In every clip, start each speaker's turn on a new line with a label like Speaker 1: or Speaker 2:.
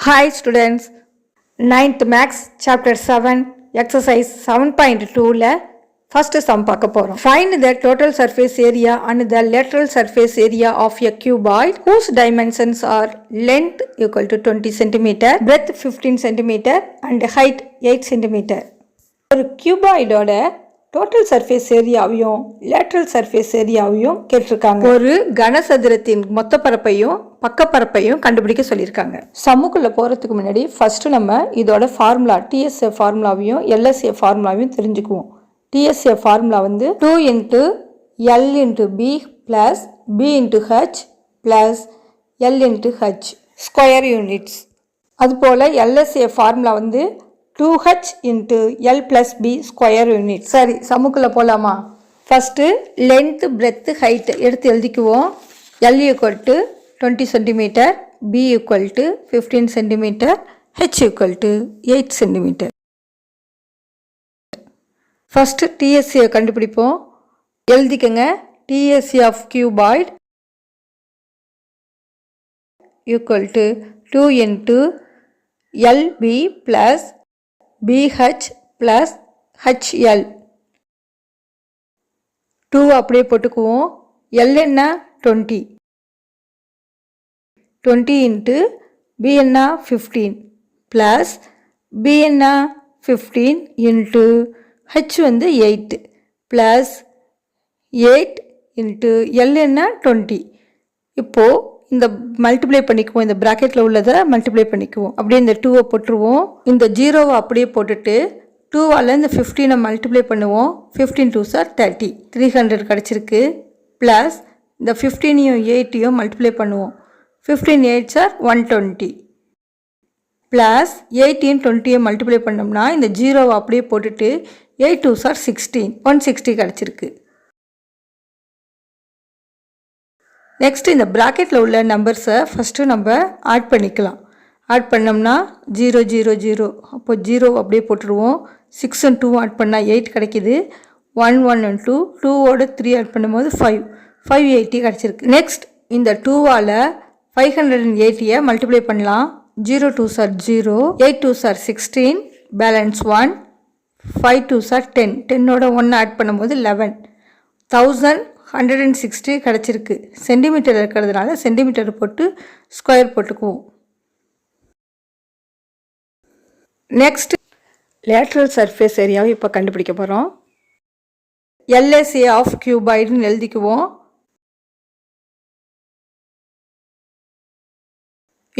Speaker 1: Hi students, 9th Max Chapter 7 Exercise 7.2 first sum பார்க்க போறோம். Find the total surface area and the lateral surface area of a cuboid whose dimensions are length equal to 20 cm, breadth 15 cm and height 8 cm. ஒரு cuboidோட total surface ஏரியாவையும் lateral surface ஏரியாவையும் கேட்டிருக்காங்க. ஒரு கனசதுரத்தின் மொத்த பரப்பையும் பக்கப்பரப்பையும் கண்டுபிடிக்க சொல்லியிருக்காங்க. சம்முக்குள்ள போகிறதுக்கு முன்னாடி ஃபர்ஸ்ட் நம்ம இதோட ஃபார்முலா டிஎஸ்ஏ ஃபார்முலாவையும் எல்எஸ்ஏ ஃபார்முலாவையும் தெரிஞ்சுக்குவோம். டிஎஸ்ஏ ஃபார்முலா வந்து 2 × L × B + B × H + L × H square units. அதுபோல் எல்எஸ்ஏ ஃபார்முலா வந்து 2H × L + B square unit. சரி, சம்முக்குள்ள போகலாமா? ஃபஸ்ட்டு லென்த்து பிரெத்து ஹைட்டு எடுத்து எழுதிக்குவோம். L = 20 cm, B = 15 cm, H = 8 cm. First டிஎஸ்சியை கண்டுபிடிப்போம். எழுதிக்கங்க. TSC of cuboid = 2 × LB + BH + HL. 2 அப்படியே போட்டுக்குவோம். L என்ன 20, 20 × B என்ன 15 ப்ளஸ் B என்ன 15 × H வந்து 8 ப்ளஸ் 8 × L என்ன 20. இப்போது இந்த மல்டிப்ளை பண்ணிக்குவோம். இந்த ப்ராக்கெட்டில் உள்ளதை மல்டிப்ளை பண்ணிக்குவோம். அப்படியே இந்த 2 போட்டுருவோம். இந்த 0 அப்படியே போட்டுட்டு 2ஆல் இந்த 15 மல்டிப்ளை பண்ணுவோம். 15 2s are 30, 300 கிடச்சிருக்கு. ப்ளஸ் இந்த 15ஐயும் 8ஐயும் மல்டிப்ளை பண்ணுவோம். 15 8s are 120 ப்ளஸ் 18 20ஐயும் மல்டிப்ளை பண்ணோம்னா இந்த 0 அப்படியே போட்டுட்டு 8 2s are 16, 160 கிடச்சிருக்கு. நெக்ஸ்ட் இந்த ப்ராக்கெட்டில் உள்ள நம்பர்ஸை ஃபஸ்ட்டு நம்ம ஆட் பண்ணிக்கலாம். ஆட் பண்ணோம்னா 0 0 0, அப்போ 0 அப்படியே போட்டுருவோம். 6 and 2 ஆட் பண்ணால் 8 கிடைக்கிது. 1 1 and 2, 2ஓட 3 ஆட் பண்ணும்போது 5, 580 கிடச்சிருக்கு. நெக்ஸ்ட் இந்த 2ஆல் 580ஐ மல்டிப்ளை பண்ணலாம். 0 2s are 0, 8 2s are 16, balance 1, 5 2s are 10, 10ஓட 1 ஆட் பண்ணும்போது 11, 1160 கிடச்சிருக்கு. சென்டிமீட்டர் இருக்கிறதுனால சென்டிமீட்டர் போட்டு ஸ்கொயர் போட்டுக்குவோம். நெக்ஸ்ட் லேட்ரல் சர்ஃபேஸ் ஏரியாவை இப்போ கண்டுபிடிக்க போகிறோம். எல்எஸ்ஏ ஆஃப் கியூபாய்டுன்னு எழுதிக்குவோம்.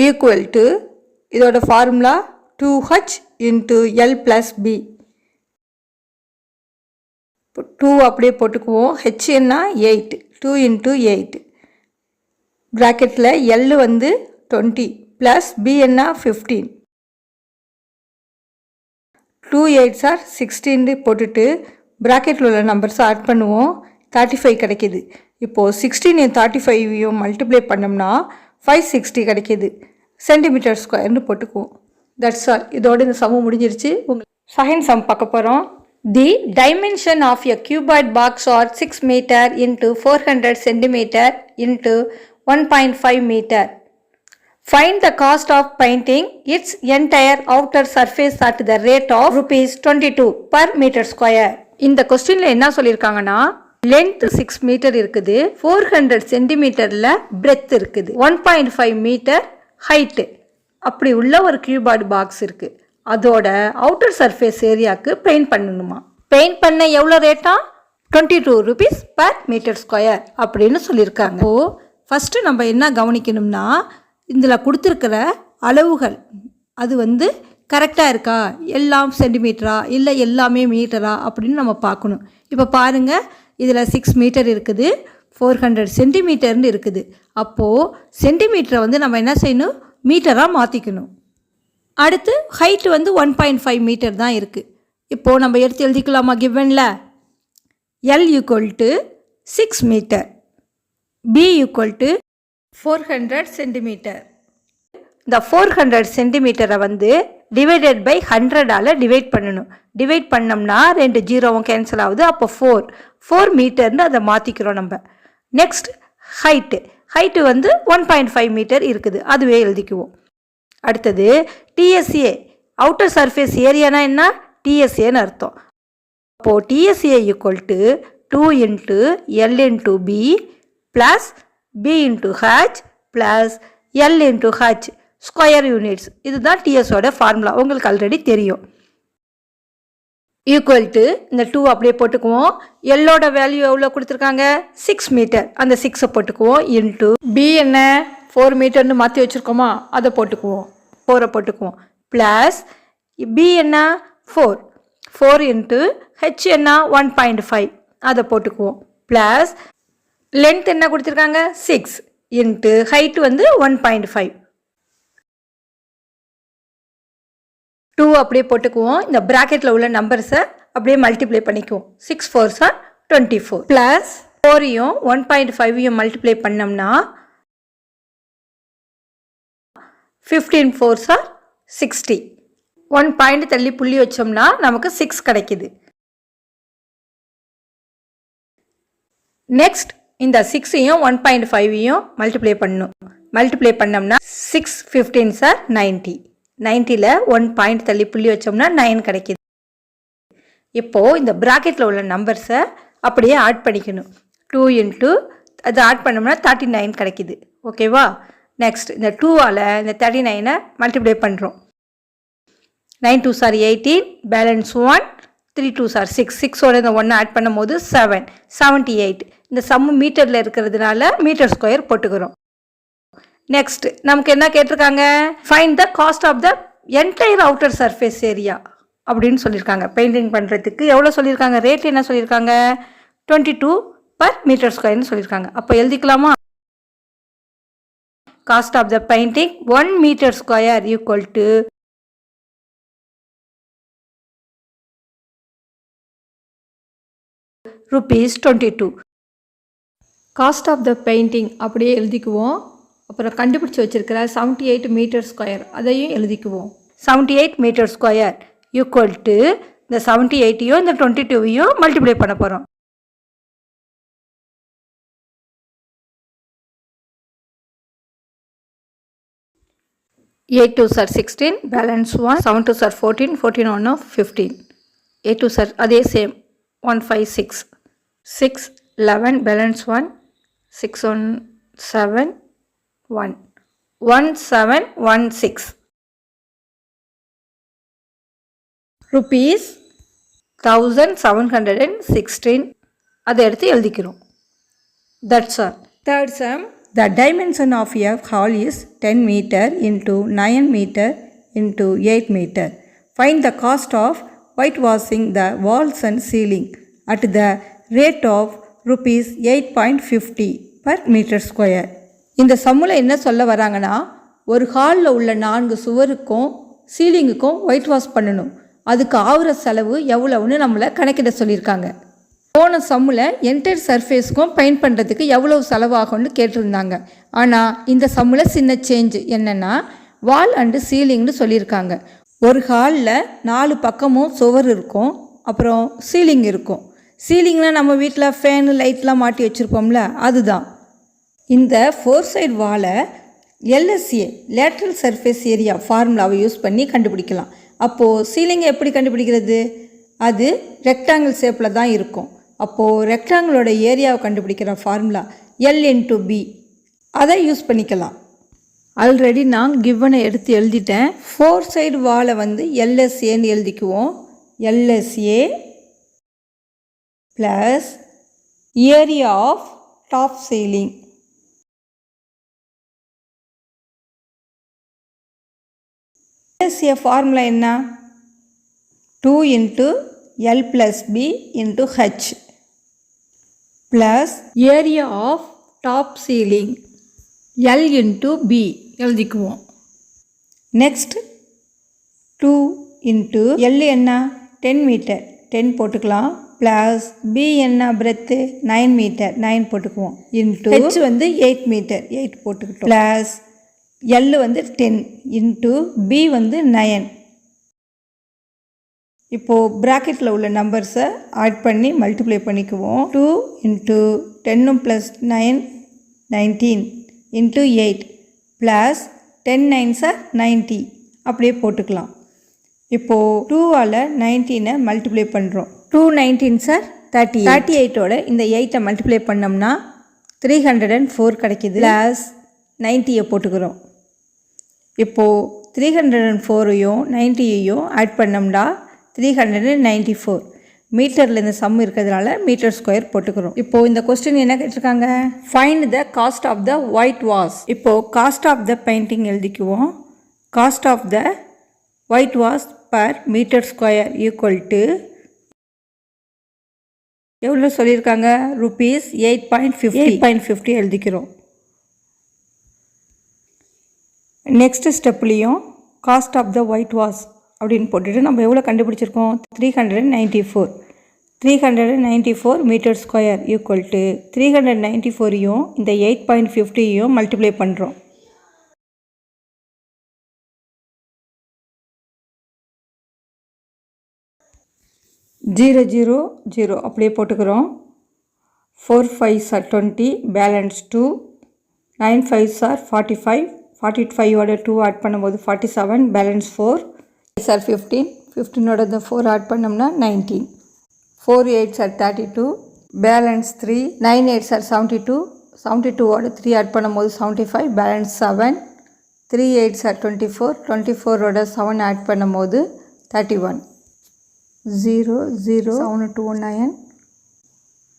Speaker 1: ஈக்குவல் டு இதோட ஃபார்முலா 2H × L + B. 2 அப்படியே போட்டுக்குவோம். H என்ன 8, 2 × 8 ப்ராக்கெட்டில் L வந்து 20 ப்ளஸ் B என்ன 15, 2 8s are 16 போட்டுட்டு ப்ராக்கெட்டில் உள்ள நம்பர்ஸை ஆட் பண்ணுவோம். 35 கிடைக்கிது. இப்போது 16 35ஐயும் மல்டிப்ளை பண்ணோம்னா 560 கிடைக்கிது. சென்டிமீட்டர் ஸ்கொயர்னு போட்டுக்குவோம். That's all. இதோடு இந்த சமம் முடிஞ்சிருச்சு. செகண்ட் சம் பார்க்க போகிறோம். The dimension of a cuboid box are 6 meter into 400 centimeter into 1.5 meter. Find the cost of painting its entire outer surface at the rate of ₹22 per meter square. இந்த கொஸ்டின்ல என்ன சொல்லியிருக்காங்கன்னா, லென்த் 6 மீட்டர் இருக்குது, 400 சென்டிமீட்டரில் breadth இருக்குது, 1.5 metre height, அப்படி உள்ள ஒரு cuboid box இருக்குது. அதோட அவுட்டர் சர்ஃபேஸ் ஏரியாவுக்கு பெயிண்ட் பண்ணணுமா. பெயிண்ட் பண்ண எவ்வளோ ரேட்டா? ₹22 per meter square அப்படின்னு சொல்லியிருக்காங்க. இப்போது ஃபஸ்ட்டு நம்ம என்ன கவனிக்கணும்னா, இதில் கொடுத்துருக்கிற அளவுகள் அது வந்து கரெக்டாக இருக்கா, எல்லாம் சென்டிமீட்டரா இல்லை எல்லாமே மீட்டரா அப்படின்னு நம்ம பார்க்கணும். இப்போ பாருங்கள், இதில் 6 மீட்டர் இருக்குது, 400 சென்டிமீட்டர்னு இருக்குது. அப்போது சென்டிமீட்டரை வந்து நம்ம என்ன செய்யணும், மீட்டராக மாற்றிக்கணும். அடுத்து ஹைட்டு வந்து 1.5 மீட்டர் தான் இருக்குது. இப்போது நம்ம எடுத்து எழுதிக்கலாமா கிவனில்? L = 6 metre, B = 400 centimetre. இந்த 400 சென்டிமீட்டரை வந்து டிவைடட் பை 100ஆல் டிவைட் பண்ணணும். டிவைட் பண்ணோம்னா 2 0வும் கேன்சல் ஆகுது. அப்போ 4 மீட்டர்னு அதை மாற்றிக்கிறோம் நம்ம. நெக்ஸ்ட் ஹைட்டு வந்து 1.5 மீட்டர் இருக்குது, அதுவே எழுதிக்குவோம். அடுத்தது டிஎஸ்ஏ அவுட்டர் சர்ஃபேஸ் ஏரியானா என்ன, டிஎஸ்ஏன்னு அர்த்தம். அப்போது TSA equal to 2 into L into B plus B into H plus L into H square units. இதுதான் டிஎஸோட ஃபார்முலா, உங்களுக்கு ஆல்ரெடி தெரியும். ஈக்குவல் டு இந்த 2 அப்படியே போட்டுக்குவோம். எல்லோட வேல்யூ எவ்வளோ கொடுத்துருக்காங்க, 6 மீட்டர். அந்த 6 போட்டுக்குவோம். இன்ட்டு பி என்ன 4 மீட்டர்னு மாற்றி வச்சுருக்கோமா, அதை போட்டுக்குவோம். 4 போட்டுக்குவோம். ப்ளஸ் பி என்ன 4 இன்ட்டு ஹெச் என்ன 1.5 அதை போட்டுக்குவோம். ப்ளஸ் லென்த் என்ன கொடுத்துருக்காங்க 6 இன்ட்டு ஹைட்டு வந்து 1.5. 2 அப்படியே போட்டுக்குவோம். இந்த ப்ராக்கெட்டில் உள்ள நம்பர்ஸை அப்படியே மல்டிப்ளை பண்ணிக்குவோம். 6 4s are 24 ப்ளஸ் 4ஐயும் 1.5ஐயும் மல்டிப்ளை பண்ணோம்னா 15 4s are 60. 1 பாயிண்ட் தள்ளி புள்ளி வச்சோம்னா நமக்கு 6 கிடைக்குது. நெக்ஸ்ட் இந்த 6ஐயும் 1.5ஐயும் மல்டிப்ளை பண்ணணும். மல்டிப்ளை பண்ணோம்னா 6 15s are 90. 90ல் 1 பாயிண்ட் தள்ளி புள்ளி வச்சோம்னா 9 கிடைக்கிது. இப்போது இந்த ப்ராக்கெட்டில் உள்ள நம்பர்ஸை அப்படியே ஆட் பண்ணிக்கணும். 2 இன்ட்டு அதை ஆட் பண்ணோம்னா 39 கிடைக்கிது. ஓகேவா? நெக்ஸ்ட் இந்த 2ஆல் இந்த 39ஐ மல்டிப்ளை பண்ணுறோம். 9 2s are 18, balance 1, 3 2s are 6. 6ஓட இந்த 1 ஆட் பண்ணும் போது 7 78. இந்த சம்மு மீட்டரில் இருக்கிறதுனால மீட்டர் ஸ்கொயர் போட்டுக்கிறோம். நெக்ஸ்ட் நமக்கு என்ன கேட்டிருக்காங்க, find the cost of the entire outer surface area அப்படின்னு சொல்லியிருக்காங்க. பெயிண்டிங் பண்ணுறதுக்கு எவ்வளோ சொல்லியிருக்காங்க, ரேட் என்ன சொல்லியிருக்காங்க, 22 per மீட்டர் ஸ்கொயர்னு சொல்லியிருக்காங்க. அப்போ எழுதிக்கலாமா, cost of the painting 1 metre square equal to ₹22. Cost of the painting அப்படியே எழுதிக்குவோம். அப்புறம் கண்டுபிடிச்சி வச்சுருக்கிற 78 மீட்டர் ஸ்கொயர் அதையும் எழுதிக்குவோம். 78 மீட்டர் ஸ்கொயர் ஈக்குவல் டு இந்த 78ஐயும் இந்த 22ஐயும் மல்டிப்ளை பண்ண போகிறோம். 8 2s are 16, balance 1, 7 2s are 14, 14 1 15. 8 2s are அதே சேம் 1 5 6, 6 11, பேலன்ஸ் 1, 6 1 7 1, 1 7 1 6. rupees 1716 அதை எடுத்து எழுதிக்கிறோம். That's all. Third sum, the dimension of a hall is 10 meter into 9 meter into 8 meter. Find the cost of whitewashing the walls and ceiling at the rate of rupees 8.50 per meter square. இந்த சம்மில் என்ன சொல்ல வராங்கன்னா, ஒரு ஹாலில் உள்ள 4 சுவருக்கும் சீலிங்குக்கும் white wash பண்ணணும். அதுக்கு ஆகிற செலவு எவ்வளவுன்னு நம்மளை கணக்கிட சொல்லியிருக்காங்க. போன சம்மில் என்டையர் சர்ஃபேஸ்க்கும் பெயிண்ட் பண்ணுறதுக்கு எவ்வளவு செலவாகும்னு கேட்டிருந்தாங்க. ஆனால் இந்த சம்மில் சின்ன சேஞ்சு என்னென்னா, வால் அண்டு சீலிங்னு சொல்லியிருக்காங்க. ஒரு ஹாலில் 4 பக்கமும் சுவர் இருக்கும், அப்புறம் சீலிங் இருக்கும். சீலிங்னால் நம்ம வீட்டில் ஃபேனு லைட்லாம் மாட்டி வச்சுருப்போம்ல, அதுதான். இந்த 4 சைடு வாலை LSA லேட்ரல் சர்ஃபேஸ் ஏரியா ஃபார்முலாவை யூஸ் பண்ணி கண்டுபிடிக்கலாம். அப்போது சீலிங்கை எப்படி கண்டுபிடிக்கிறது, அது ரெக்டாங்கிள் ஷேப்பில் தான் இருக்கும். அப்போது ரெக்டாங்கிளோட ஏரியாவை கண்டுபிடிக்கிற ஃபார்முலா L இன்ட்டு B, அதை யூஸ் பண்ணிக்கலாம். ஆல்ரெடி நான் கிவனை எடுத்து எழுதிட்டேன். 4 சைடு வாலை வந்து LSAன்னு எழுதிக்குவோம். LSA plus area of top ceiling. LSA formula என்ன, 2 into L plus B into H plus area of top ceiling L into B எழுதிக்குவோம். நெக்ஸ்ட் 2 இன்ட்டு L என்ன 10 மீட்டர் 10 போட்டுக்கலாம், ப்ளஸ் B என்ன பிரெத்து 9 மீட்டர் 9 போட்டுக்குவோம், இன்ட்டு H வந்து 8 metre 8 போட்டுக்கிட்டோம், plus L வந்து 10 into B வந்து 9. இப்போது ப்ராக்கெட்டில் உள்ள நம்பர்ஸை ஆட் பண்ணி மல்டிப்ளை பண்ணிக்குவோம். 2 into 10 + 9 19 into 8 plus 10 9s are 90 அப்படியே போட்டுக்கலாம். இப்போது 2ஆல் 19 மல்டிப்ளை பண்ணுறோம். 2 19s are 38. 38ஓட இந்த 8 மல்டிப்ளை பண்ணோம்னா 304 கிடைக்கிது. ப்ளஸ் 90 போட்டுக்கிறோம். இப்போது 304ஐயும் 90ஐயும் ஆட் பண்ணோம்னா 394. மீட்டரில் இந்த சம் இருக்கிறதுனால மீட்டர் ஸ்கொயர் போட்டுக்கிறோம். இப்போது இந்த கொஸ்டின் என்ன கேட்டிருக்காங்க? Find the cost of the whitewash. இப்போது காஸ்ட் ஆஃப் த பெயிண்டிங் எழுதிக்குவோம். Cost of the whitewash per metre square equal to எவ்வளோ சொல்லியிருக்காங்க? ருபீஸ் 8.50 எழுதிக்கிறோம். நெக்ஸ்ட் ஸ்டெப்லேயும் cost of the whitewash அப்படின்னு போட்டுட்டு நம்ம எவ்வளோ கண்டுபிடிச்சிருக்கோம்? 394 மீட்டர் ஸ்கொயர் ஈக்குவல் டு 394ஐயும் இந்த 8.50ஐயும் மல்டிப்ளை பண்ணுறோம். ஜீரோ ஜீரோ ஜீரோ அப்படியே போட்டுக்கிறோம். 4 5s are 20, balance 2. 9 5s are 45, 45ஓட 2 add பண்ணும்போது 47, பேலன்ஸ் 4. 8s are 15, 15ஓட இந்த 4 ஆட் பண்ணோம்னா 19. 4 8s are 32, balance 3. 9 8s are 72, 72ஓட 3 ஆட் பண்ணும்போது 75, பேலன்ஸ் 7. 3 8s are 24, 24ஓட 7 ஆட் பண்ணும்போது 31. 0 0 7 2 9,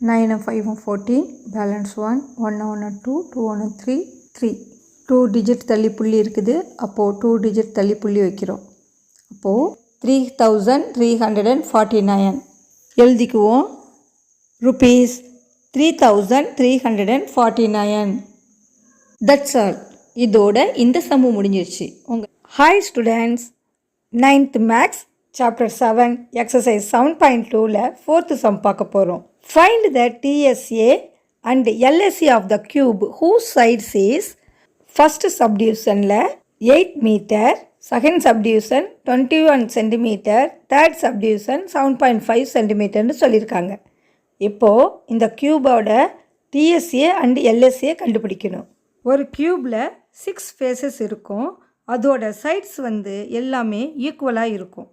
Speaker 1: 9 5 14, பேலன்ஸ் 1. 1 1 2, 2 1 3, 3. 2 டிஜிட் தள்ளி புள்ளி இருக்குது. அப்போது 2 டிஜிட் தள்ளி புள்ளி வைக்கிறோம். அப்போது 3349 எழுதிக்குவோம். ருபீஸ் 3349. That's all. இதோட இந்த சம்மு முடிஞ்சிருச்சு. Hi students, 9th maths chapter 7 exercise 7.2ல் 4th சம் பார்க்க போகிறோம். Find the TSA and LSA of the cube whose sides is first சப்டிவிஷனில் 8 metre, second subdivision 21 centimetre, third subdivision 7.5 சென்டிமீட்டர்னு சொல்லியிருக்காங்க. இப்போது இந்த கியூபோட TSA அண்ட் LSA கண்டுபிடிக்கணும். ஒரு கியூபில் 6 ஃபேஸஸ் இருக்கும். அதோட சைட்ஸ் எல்லாமே ஈக்குவலாக இருக்கும்.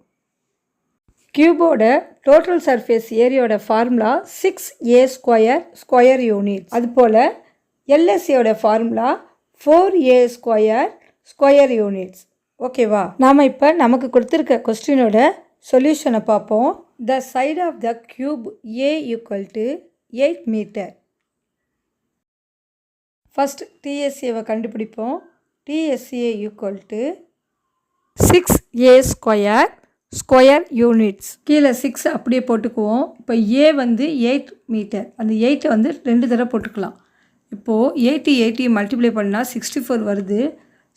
Speaker 1: கியூபோட டோட்டல் சர்ஃபேஸ் ஏரியாவோட formula 6a square square units. அதுபோல் LSAயோட formula 4a square square units. ஓகேவா? நாம் இப்போ நமக்கு கொடுத்துருக்க கொஸ்டினோட சொல்யூஷனை பார்ப்போம். The side of the cube A equal to 8 metre. First TSAவை கண்டுபிடிப்போம். TSA equal to 6a square square units. கீழே 6 அப்படியே போட்டுக்குவோம். இப்போ A 8 மீட்டர். அந்த 8 2 தடவை போட்டுக்கலாம். இப்போது 80 மல்டிப்ளை பண்ணால் 64 வருது.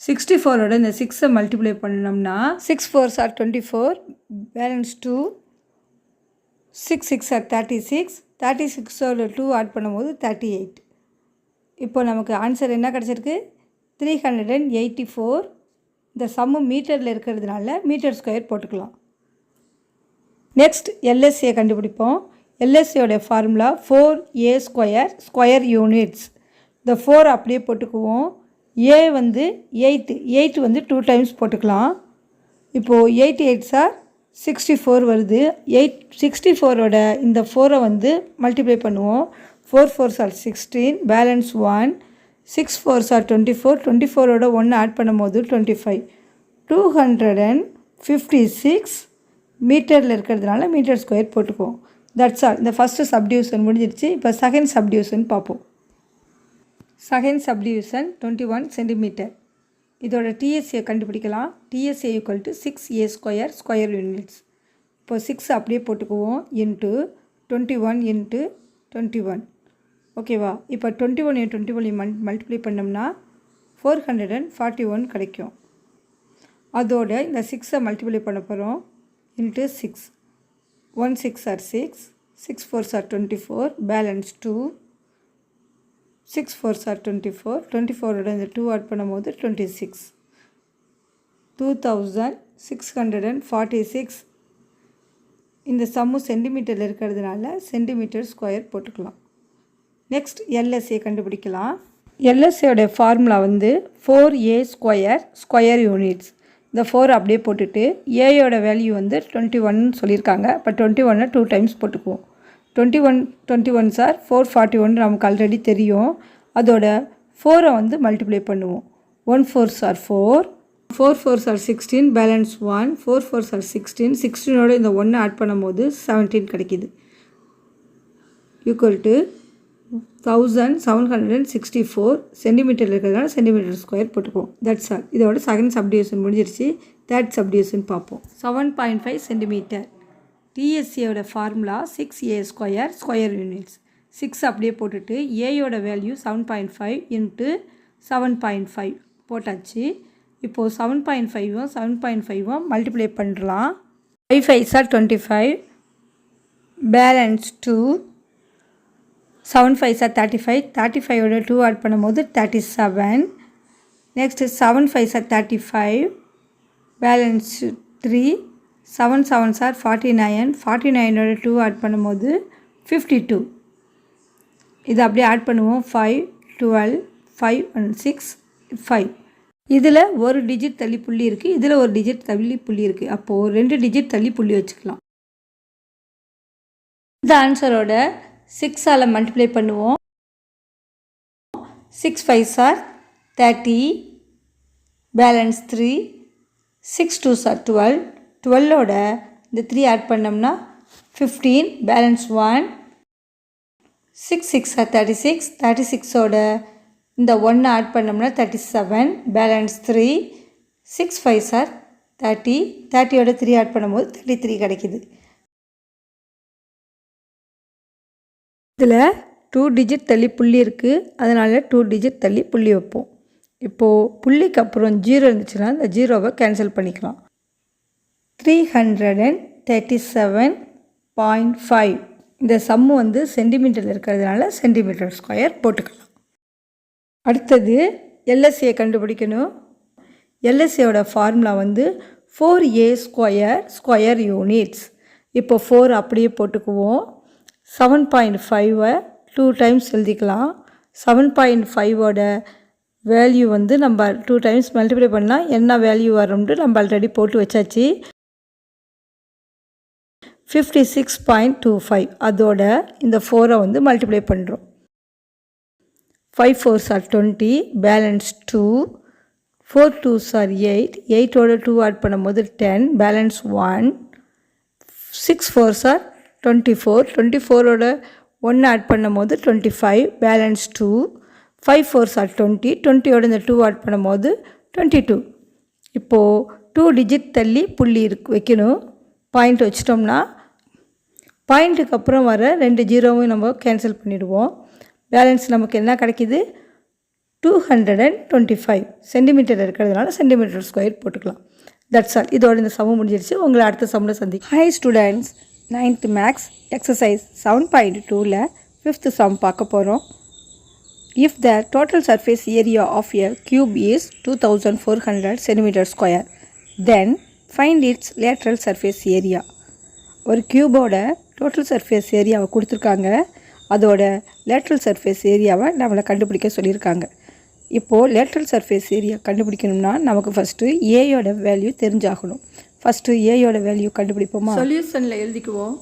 Speaker 1: 64ஓட இந்த 6 மல்டிப்ளை பண்ணோம்னா 6 4s are 24, பேலன்ஸ் 2. 6 6 are 36, 36ஓட 2 ஆட் பண்ணும்போது 38. இப்போ நமக்கு ஆன்சர் என்ன கிடச்சிருக்கு? 384. இந்த சம்மு மீட்டரில் இருக்கிறதுனால மீட்டர் ஸ்கொயர் போட்டுக்கலாம். நெக்ஸ்ட் LSA கண்டுபிடிப்போம். LSAயோட formula 4a square square units. இந்த 4 அப்படியே போட்டுக்குவோம். A 8 2 டைம்ஸ் போட்டுக்கலாம். இப்போது 8 8s are 64 வருது. 64ஓட இந்த 4ஐ மல்டிப்ளை பண்ணுவோம். 4 4s are 16, balance 1. 6 4s are 24, 24ஓட 1 ஆட் பண்ணும்போது 25. 256 மீட்டரில் இருக்கிறதுனால மீட்டர் ஸ்கொயர் போட்டுக்குவோம். That's all. இந்த ஃபஸ்ட்டு சப்டிவிஷன் முடிஞ்சிருச்சு. இப்போ செகண்ட் சப்டிவிஷன் பார்ப்போம். Second subdivision 21 centimetre. இதோட TSA கண்டுபிடிக்கலாம். TSA equal to 6a square square units. இப்போது 6 அப்படியே போட்டுக்குவோம். Into 21 into 21. ஓகேவா? இப்போ 21 21 மல்டிப்ளை பண்ணோம்னா 441 கிடைக்கும். அதோட இந்த 6 மல்டிப்ளை பண்ண போகிறோம். Into 6. 1 6 are 6, 6 4s are 24, balance 2. 6 4s are 24, 24ஓட இந்த 2 ஆட் பண்ணும்போது 26. 2646. இந்த சம்மு சென்டிமீட்டரில் இருக்கிறதுனால சென்டிமீட்டர் ஸ்கொயர் போட்டுக்கலாம். நெக்ஸ்ட் LSA கண்டுபிடிக்கலாம். எல்எஸ்சியோட ஃபார்முலா வந்து 4a² ஸ்கொயர் யூனிட்ஸ். இந்த 4 அப்படியே போட்டுட்டு ஏயோட வேல்யூ வந்து 21 சொல்லியிருக்காங்க. இப்போ 21 2 டைம்ஸ் போட்டுக்குவோம். 21 சார் 441 நமக்கு ஆல்ரெடி தெரியும். அதோட 4 வந்து மல்டிப்ளை பண்ணுவோம். 1 4 சார் 4, 4 4 சார் 16, பேலன்ஸ் 1, 4 4 சார் 16, 16ஓட இந்த 1 ஆட் பண்ணும்போது 17 கிடைக்கிது. ஈக்குவல் டு 1764 சென்டிமீட்டர் இருக்கிறதுனால சென்டிமீட்டர் ஸ்கொயர் போட்டுக்குவோம். That's all. இதோட செகண்ட் சப்டிவிஷன் முடிஞ்சிருச்சு. தேர்ட் சப்டிவிஷன் பார்ப்போம். 7.5 சென்டிமீட்டர். டிஎஸ்சியோட ஃபார்முலா 6a² ஸ்கொயர் யூனிட்ஸ். 6 அப்படியே போட்டுட்டு ஏயோட வேல்யூ 7.5 இன்ட்டு 7.5 போட்டாச்சு. இப்போது 7.5ம் 7.5ம் மல்டிப்ளை பண்ணலாம். 5 5 சார் 25, பேலன்ஸ் 2, 7 5 சார் 35, 35ஓட 2 ஆட் பண்ணும்போது 37. நெக்ஸ்ட்டு 7 5 சார் 35, பேலன்ஸ் 3, 7 7 சார் 49, 49ஓட 2 ஆட் பண்ணும்போது 52. இது அப்படியே ஆட் பண்ணுவோம். 5 12 5 and 6 5. இதில் ஒரு டிஜிட் தள்ளி புள்ளி இருக்குது, இதில் ஒரு டிஜிட் தள்ளி புள்ளி இருக்குது. அப்போது 2 டிஜிட் தள்ளி புள்ளி வச்சுக்கலாம். இந்த ஆன்சரோட 6ஆல் மல்டிப்ளை பண்ணுவோம். 6 5 சார் 30, பேலன்ஸ் 3, 6 2 சார் 12, 12ஓட இந்த 3 ஆட் பண்ணோம்னா 15, பேலன்ஸ் 1, 6 6 சார் 36, 36ஓட இந்த 1 ஆட் பண்ணோம்னா 37, பேலன்ஸ் 3, 6 5 சார் 30, 30ஓட 3 ஆட் பண்ணும்போது 33 கிடைக்கிது. இதில் 2 டிஜிட் தள்ளி புள்ளி இருக்குது, அதனால் 2 டிஜிட் தள்ளி புள்ளி வைப்போம். இப்போது புள்ளிக்கு அப்புறம் 0 இருந்துச்சுன்னா இந்த 0வை கேன்சல் பண்ணிக்கலாம். 337.5. இந்த சம்மு வந்து சென்டிமீட்டரில் இருக்கிறதுனால சென்டிமீட்டர் ஸ்கொயர் போட்டுக்கலாம். அடுத்தது எல்எஸ்சியை கண்டுபிடிக்கணும். எல்எஸ்சியோட ஃபார்முலா வந்து 4a² ஸ்கொயர் யூனிட்ஸ். இப்போ 4 அப்படியே போட்டுக்குவோம். 7.5வை 2 டைம்ஸ் எழுதிக்கலாம். 7.5ஓட வேல்யூ வந்து நம்ம 2 டைம்ஸ் மல்டிப்ளை பண்ணால் என்ன வேல்யூ வரும்னு நம்ம ஆல்ரெடி போட்டு வச்சாச்சு. 56.25. அதோட இந்த 4ரை வந்து மல்டிப்ளை பண்ணுறோம். 5 4 சார் 20, பேலன்ஸ் 2, 4 2 சார் 8, 8ஓட 2 ஆட் பண்ணும்போது 10, பேலன்ஸ் 1, 6 4 சார் 24, 24ஓட 1 ஆட் பண்ணும்போது 25, பேலன்ஸ் 2, 5 4 சார் 20, 20ஓட இந்த 2 ஆட் பண்ணும்போது 22. இப்போது 2 டிஜிட் தள்ளி புள்ளி வைக்கணும். பாயிண்ட் வச்சிட்டோம்னா பாயிண்ட்டுக்கு அப்புறம் வர 2 ஜீரோவும் நம்ம கேன்சல் பண்ணிவிடுவோம். பேலன்ஸ் நமக்கு என்ன கிடைக்கிது? 225 சென்டிமீட்டர் இருக்கிறதுனால சென்டிமீட்டர் ஸ்கொயர் போட்டுக்கலாம். That's all. இதோட இந்த சம்மு முடிஞ்சிருச்சு. உங்களை அடுத்த சம்மில் சந்திக்கும். Hi students, 9th maths exercise 7.2ல் 5th சம் பார்க்க போகிறோம். If the total surface area of a cube is 2400 centimeter square, then find its lateral surface area. ஒரு கியூபோட டோட்டல் சர்ஃபேஸ் ஏரியாவை கொடுத்துருக்காங்க, அதோட லேட்ரல் சர்ஃபேஸ் ஏரியாவை நம்மளை கண்டுபிடிக்க சொல்லியிருக்காங்க. இப்போது லேட்ரல் சர்ஃபேஸ் ஏரியா கண்டுபிடிக்கணும்னா நமக்கு ஃபஸ்ட்டு ஏயோட வேல்யூ தெரிஞ்சாகணும். ஃபஸ்ட்டு ஏயோட வேல்யூ கண்டுபிடிப்போமா? சொல்யூஷனில் எழுதிக்குவோம்.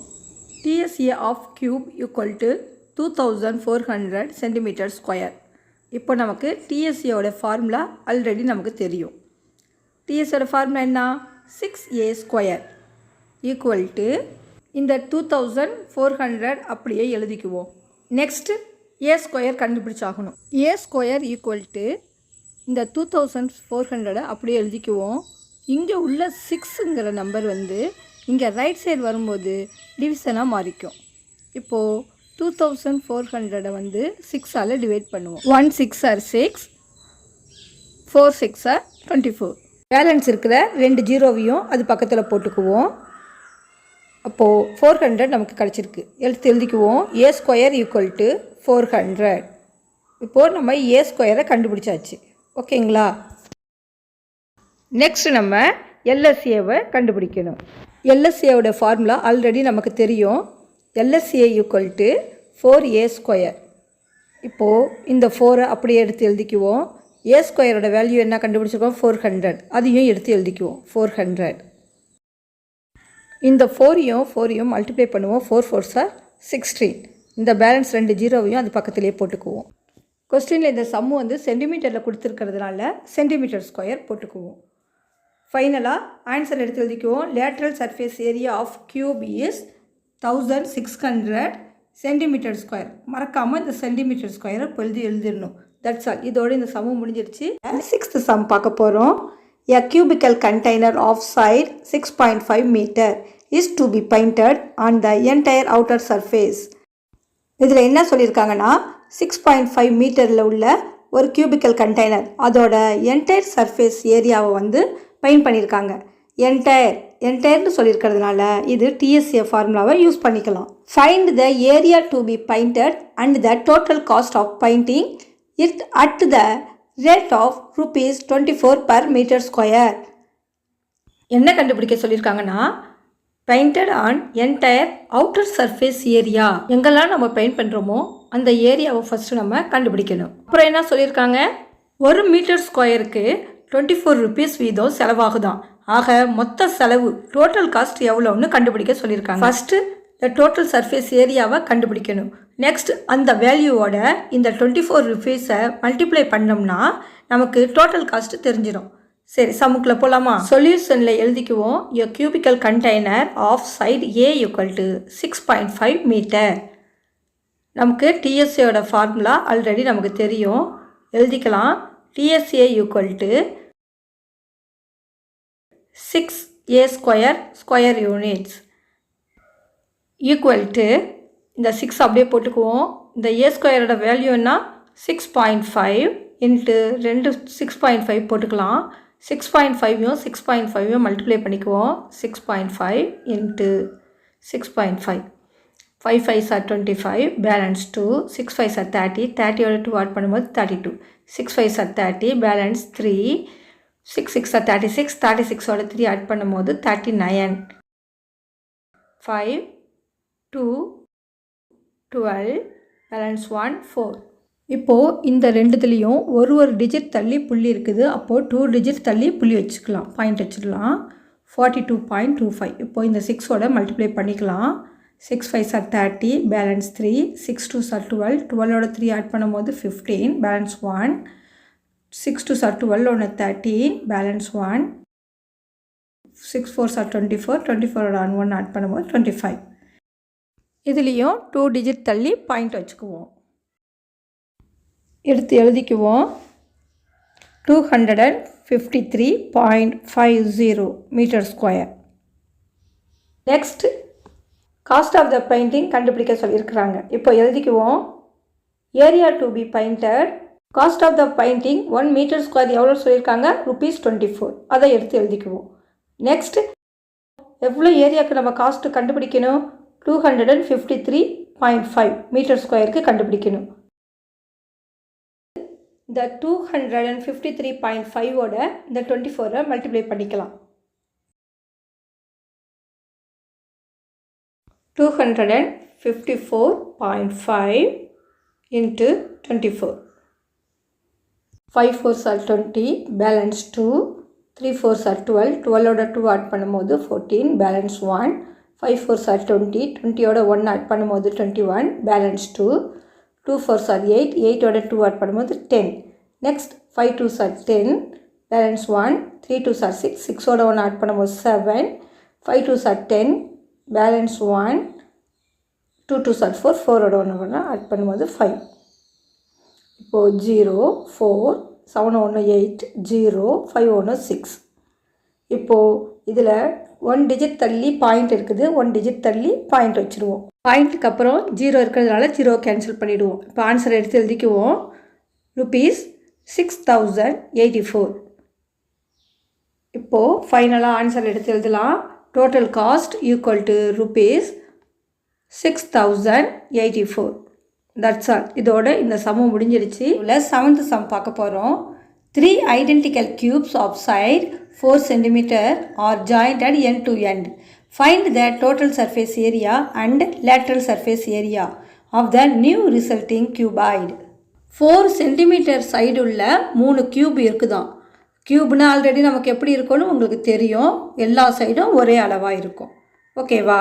Speaker 1: TSA of cube equal to 2400 centimetre square. இப்போ நமக்கு டிஎஸ்ஏயோட ஃபார்முலா ஆல்ரெடி நமக்கு தெரியும். டிஎஸ்ஏயோட ஃபார்முலா என்ன? 6a² ஈக்குவல் டு இந்த 2400 அப்படியே எழுதிக்குவோம். நெக்ஸ்ட்டு a² கண்டுபிடிச்சாகணும். a² ஈக்குவல் டு இந்த 2400 அப்படியே எழுதிக்குவோம். இங்கே உள்ள 6ங்கிற நம்பர் வந்து இங்கே ரைட் சைடு வரும்போது டிவிஷனாக மாறிக்கும். இப்போது 2400 வந்து 6ஆல் டிவைட் பண்ணுவோம். 1 6 ஆர் 6, 4 6 ஆர் 24. பேலன்ஸ் இருக்கிற 2 ஜீரோவையும் அது பக்கத்தில் போட்டுக்குவோம். அப்போது 400 நமக்கு கிடச்சிருக்கு. எழுதிக்குவோம். a² equal to 400. இப்போது நம்ம a² கண்டுபிடிச்சாச்சு. ஓகேங்களா? நெக்ஸ்ட் நம்ம எல்எஸ்ஏவை கண்டுபிடிக்கணும். எல்எஸ்ஏவோட ஃபார்முலா ஆல்ரெடி நமக்கு தெரியும். LSA equal to 4a². இப்போது இந்த 4 அப்படியே எடுத்து எழுதிக்குவோம். ஏ ஸ்கொயரோட வேல்யூ என்ன கண்டுபிடிச்சிருக்கோம்? 400. அதையும் எடுத்து எழுதிக்குவோம் 400. இந்த 4யும் மல்டிப்ளை பண்ணுவோம். 4 4s are 16. இந்த பேலன்ஸ் 2 ஜீரோவையும் அது பக்கத்துலேயே போட்டுக்குவோம். கொஸ்டினில் இந்த சம்மு வந்து சென்டிமீட்டரில் கொடுத்துருக்கிறதுனால சென்டிமீட்டர் ஸ்கொயர் போட்டுக்குவோம். ஃபைனலாக ஆன்சர் எடுத்து எழுதிக்குவோம். Lateral surface area of cube is 1600 centimetre square. மறக்காமல் இந்த சென்டிமீட்டர் ஸ்கொயரை எழுதிடணும். That's all. இதோடு இந்த சம்மு முடிஞ்சிருச்சு. 6th சம் பார்க்க போகிறோம். A cubical container of side 6.5 meter is to be painted on the entire outer surface. இதில் என்ன சொல்லியிருக்காங்கன்னா 6.5 மீட்டரில் உள்ள ஒரு கியூபிக்கல் கண்டெய்னர் அதோட என்டையர் சர்ஃபேஸ் ஏரியாவை வந்து பெயிண்ட் பண்ணியிருக்காங்க. என்டையர்னு சொல்லியிருக்கிறதுனால இது TSA ஃபார்முலாவை யூஸ் பண்ணிக்கலாம். Find the area to be painted and the total cost of painting it at the rate of ₹24 per meter square. என்ன கண்டுபிடிக்க சொல்லியிருக்காங்கன்னா painted on entire outer surface area. எங்கெல்லாம் நம்ம பெயிண்ட் பண்ணுறோமோ அந்த ஏரியாவை ஃபஸ்ட்டு நம்ம கண்டுபிடிக்கணும். அப்புறம் என்ன சொல்லியிருக்காங்க? 1 மீட்டர் ஸ்கொயருக்கு ₹24 வீதம் செலவாகுதான். ஆக மொத்த செலவு டோட்டல் காஸ்ட் எவ்வளோன்னு கண்டுபிடிக்க சொல்லியிருக்காங்க. ஃபஸ்ட்டு இந்த டோட்டல் சர்ஃபேஸ் ஏரியாவை கண்டுபிடிக்கணும். நெக்ஸ்ட் அந்த வேல்யூவோட இந்த ₹24 மல்டிப்ளை பண்ணோம்னா நமக்கு டோட்டல் காஸ்ட் தெரிஞ்சிடும். சரி, சம்முக்குள்ள போகலாமா? சொல்யூஷனில் எழுதிக்குவோம். A cubical container of side A = 6.5 metre. நமக்கு TSAயோட ஃபார்முலா ஆல்ரெடி நமக்கு தெரியும். எழுதிக்கலாம். TSA = 6A² square units equal to இந்த 6 அப்படியே போட்டுக்குவோம். இந்த A ஸ்கொயரோட வேல்யூன்னா 6.5 இன்ட்டு 2 6.5 போட்டுக்கலாம். 6.5யும் 6.5யும் மல்டிப்ளை பண்ணிக்குவோம். 6.5 into 6.5 5 5s are 25 balance 2 6 5s are 30 30யோட 2 ஆட் பண்ணும்போது 32 6 5s are 30 பேலன்ஸ் 3 6 6 are 36 36ஓட 3 ஆட் பண்ணும்போது 39 5 2 12 பேலன்ஸ் 1 4. இப்போது இந்த ரெண்டுத்துலேயும் ஒரு டிஜிட் தள்ளி புள்ளி இருக்குது. அப்போது 2 டிஜிட் தள்ளி புள்ளி வச்சுக்கலாம், பாயிண்ட் வச்சுக்கலாம். 42.25. இப்போது இந்த 6ஓட மல்டிப்ளை பண்ணிக்கலாம். 6 5s are 30 balance 3 6 2s are 12 12ஓட 3 ஆட் பண்ணும்போது 15 பேலன்ஸ் 1 6 2s are 12 ஒன்று 13 பேலன்ஸ் 1 6 4s are 24 24ஓட 1 ஆட் பண்ணும்போது 25. இதுலேயும் 2 டிஜிட் தள்ளி பாயிண்ட் வச்சுக்குவோம். எடுத்து எழுதிக்குவோம். 253.50 metre square. Next cost of the painting கண்டுபிடிக்க சொல்லியிருக்கிறாங்க. இப்போ எழுதிக்குவோம். Area to be painted cost of the painting 1 metre square எவ்வளோ சொல்லியிருக்காங்க? ₹24. அதை எடுத்து எழுதிக்குவோம். நெக்ஸ்ட் எவ்வளோ ஏரியாவுக்கு நம்ம காஸ்ட்டு கண்டுபிடிக்கணும்? 253.5 மீட்டர் ஸ்கொயருக்கு கண்டுபிடிக்கணும். இந்த 253.5ஓட இந்த 24 மல்டிப்ளை பண்ணிக்கலாம். 254.5 into 24 5 4s are 20 balance 2 3 4s are 12 12ஓட 2 ஆட் பண்ணும்போது 14 பேலன்ஸ் 1 5 4s are 20 20ஓட 1 ஆட் பண்ணும்போது 21 பேலன்ஸ் 2 2 4s are 8 8ஓட 2 ஆட் பண்ணும்போது 10. Next 5 2s are 10 balance 1 3 2s are 6 6ஓட 1 ஆட் பண்ணும்போது 7 5 2s are 10 balance 1 2 2s are 4 4ஓட 1 ஆட் பண்ணும்போது 5. இப்போது 0 4 7 1 8 0 5 1 6. இப்போது இதில் 1 டிஜிட் தள்ளி பாயிண்ட் இருக்குது. 1 டிஜிட் தள்ளி பாயிண்ட் வச்சுருவோம். பாயிண்ட்டுக்கு அப்புறம் 0 இருக்கிறதுனால 0 கேன்சல் பண்ணிவிடுவோம். இப்போ ஆன்சர் எடுத்து எழுதிக்குவோம். ₹6084. இப்போது ஃபைனலாக ஆன்சர் எடுத்து எழுதலாம். Total cost equal to ₹6084. That's all. இதோட இந்த சம்மு முடிஞ்சிருச்சு. இதில் 7th சம் பார்க்க போகிறோம். 3 identical cubes of side 4 cm are jointed end to end. Find the total surface area and lateral surface area of the new resulting cuboid. 4 centimetre side உள்ள 3 cube இருக்குதான். கியூப்னா already நமக்கு எப்படி இருக்கும்னு உங்களுக்கு தெரியும். எல்லா சைடும் ஒரே அளவாக இருக்கும். ஓகேவா?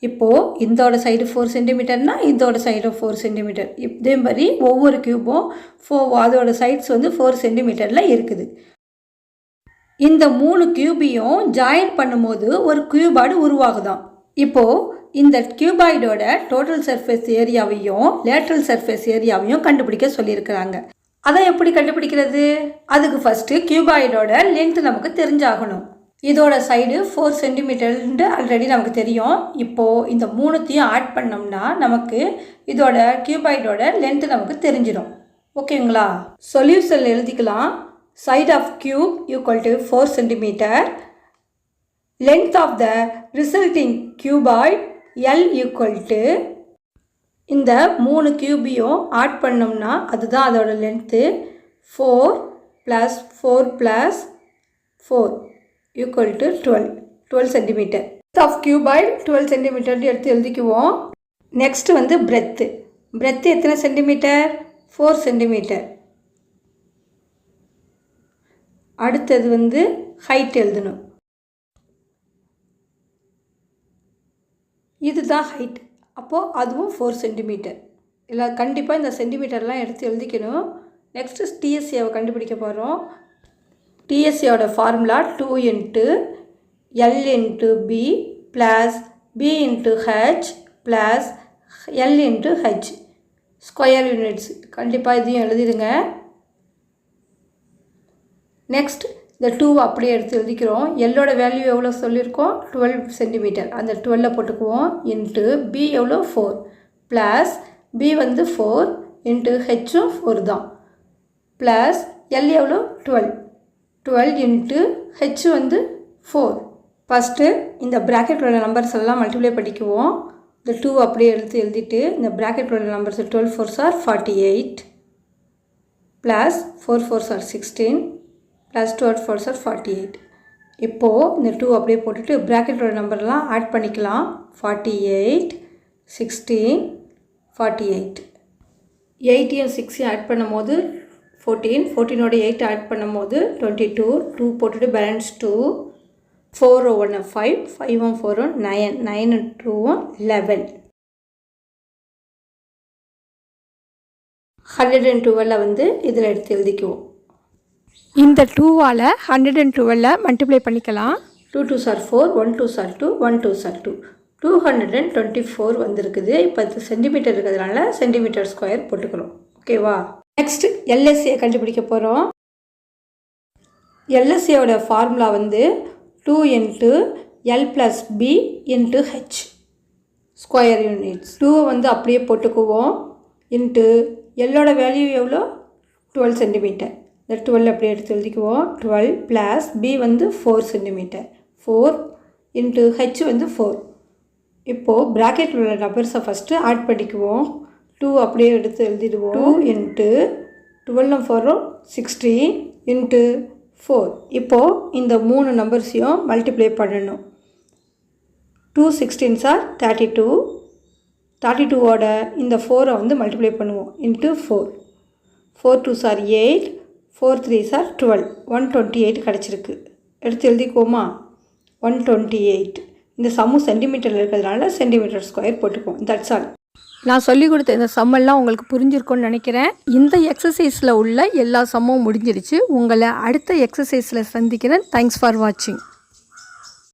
Speaker 1: இப்போது இதோட சைடு 4 சென்டிமீட்டர்னா இதோட சைடும் 4 சென்டிமீட்டர். இதே மாதிரி ஒவ்வொரு கியூபும் அதோட சைட்ஸ் வந்து 4 சென்டிமீட்டரில் இருக்குது. இந்த 3 கியூபையும் ஜாயின் பண்ணும்போது ஒரு கியூபாய்டு உருவாகுதான். இப்போது இந்த கியூபாய்டோட டோட்டல் சர்ஃபேஸ் ஏரியாவையும் லேட்ரல் சர்ஃபேஸ் ஏரியாவையும் கண்டுபிடிக்க சொல்லியிருக்கிறாங்க. அதை எப்படி கண்டுபிடிக்கிறது? அதுக்கு ஃபஸ்ட்டு கியூபாய்டோட லென்த்து நமக்கு தெரிஞ்சாகணும். இதோட சைடு 4 சென்டிமீட்டர்ன்ட்டு ஆல்ரெடி நமக்கு தெரியும். இப்போது இந்த 3த்தையும் ஆட் பண்ணோம்னா நமக்கு இதோட கியூபாய்டோட லென்த்து நமக்கு தெரிஞ்சிடும். ஓகேங்களா? சொல்யூஷன் எழுதிக்கலாம். Side of cube equal to 4 centimeter. Length of the resulting cuboid L equal to இந்த 3 கியூபையும் ஆட் பண்ணோம்னா அதுதான் அதோட length. 4 + 4 + 4 equal to 12 centimetre. Length of cuboid 12 centimetre எடுத்து எழுதிக்குவோம். நெக்ஸ்ட் வந்து பிரெத்து எத்தனை சென்டிமீட்டர்? 4 சென்டிமீட்டர். அடுத்தது வந்து ஹைட் எழுதணும். இதுதான் ஹைட். அப்போது அதுவும் 4 சென்டிமீட்டர். இல்லை கண்டிப்பாக இந்த சென்டிமீட்டர்லாம் எடுத்து எழுதிக்கணும். நெக்ஸ்ட்டு டிஎஸ்சியை கண்டுபிடிக்க போகிறோம். டிஎஸ்சியோட formula 2 × L × B + B × H + L × H square units. கண்டிப்பாக இதையும் எழுதிடுங்க. நெக்ஸ்ட் இந்த 2 அப்படியே எடுத்து எழுதிக்கிறோம். எல்லோட வேல்யூ எவ்வளோ சொல்லியிருக்கோம்? 12 சென்டிமீட்டர். அந்த 12 போட்டுக்குவோம். இன்ட்டு பி எவ்வளோ? 4 ப்ளஸ் பி வந்து 4 இன்ட்டு ஹெச்சும் 4 தான் ப்ளஸ் எல் எவ்வளோ? 12 இன்ட்டு ஹெச் வந்து 4. ஃபஸ்ட்டு இந்த ப்ராக்கெட்டோட நம்பர்ஸ் எல்லாம் மல்டிப்ளை பண்ணிக்குவோம். இந்த 2 அப்படியே எடுத்து எழுதிட்டு இந்த ப்ராக்கெட்டோட numbers 12 4s are 48 plus 4 4s are 16 plus 12 4s are 48. இப்போது இந்த 2 அப்படியே போட்டுட்டு ப்ராக்கெட்டோட நம்பர்லாம் ஆட் பண்ணிக்கலாம். 48 16 48. 8 6 ஆட் பண்ணும் போது 14 14ஓட 8 ஆட் பண்ணும் போது 22 2 போட்டுட்டு பேலன்ஸ் 2 4 1 5 5 4 9 9 2 11. 112 வந்து இதில் எடுத்து எழுதிக்குவோம். இந்த 2வால் 112 மல்டிப்ளை பண்ணிக்கலாம். 2 2s are 4 1 2s are 2 1 2s are 2 224 வந்திருக்குது. இப்போ இது சென்டிமீட்டர் இருக்கிறதுனால சென்டிமீட்டர் ஸ்கொயர் போட்டுக்கிறோம். ஓகேவா? நெக்ஸ்ட் எல்எஸ்சியை கண்டுபிடிக்க போகிறோம். எல்எஸ்சியோட ஃபார்முலா வந்து 2 × L + B × H square units. 2 வந்து அப்படியே போட்டுக்குவோம். இன்ட்டு எல்லோட வேல்யூ எவ்வளோ? 12 சென்டிமீட்டர். இந்த 12 அப்படியே எடுத்து எழுதிக்குவோம். 12 ப்ளஸ் பி வந்து 4 சென்டிமீட்டர் 4 இன்ட்டு ஹெச் வந்து 4. இப்போது ப்ராக்கெட்டில் உள்ள நம்பர்ஸை ஃபஸ்ட்டு ஆட் பண்ணிக்குவோம். 2 அப்படியே எடுத்து எழுதிடுவோம். 2 இன்ட்டு 12 4 16 இன்ட்டு 4. இப்போது இந்த 3 நம்பர்ஸையும் மல்டிப்ளை பண்ணணும். 2 16s are 32 32ஓட இந்த 4ஐ வந்து மல்டிப்ளை பண்ணுவோம். Into 4 4 2s are 8 4 3s are 12 128 கிடச்சிருக்கு. எடுத்து எழுதிக்குவோமா? 128. இந்த சம்மு சென்டிமீட்டரில் இருக்கிறதுனால சென்டிமீட்டர் ஸ்கொயர் போட்டுக்குவோம். That's all. நான் சொல்லிக் கொடுத்த இந்த சம்மெல்லாம் உங்களுக்கு புரிஞ்சிருக்கும்னு நினைக்கிறேன். இந்த எக்ஸசைஸில் உள்ள எல்லா சம்மும் முடிஞ்சிருச்சு. உங்களை அடுத்த எக்ஸசைஸில் சந்திக்கிறேன். தேங்க்ஸ் ஃபார் வாட்சிங்.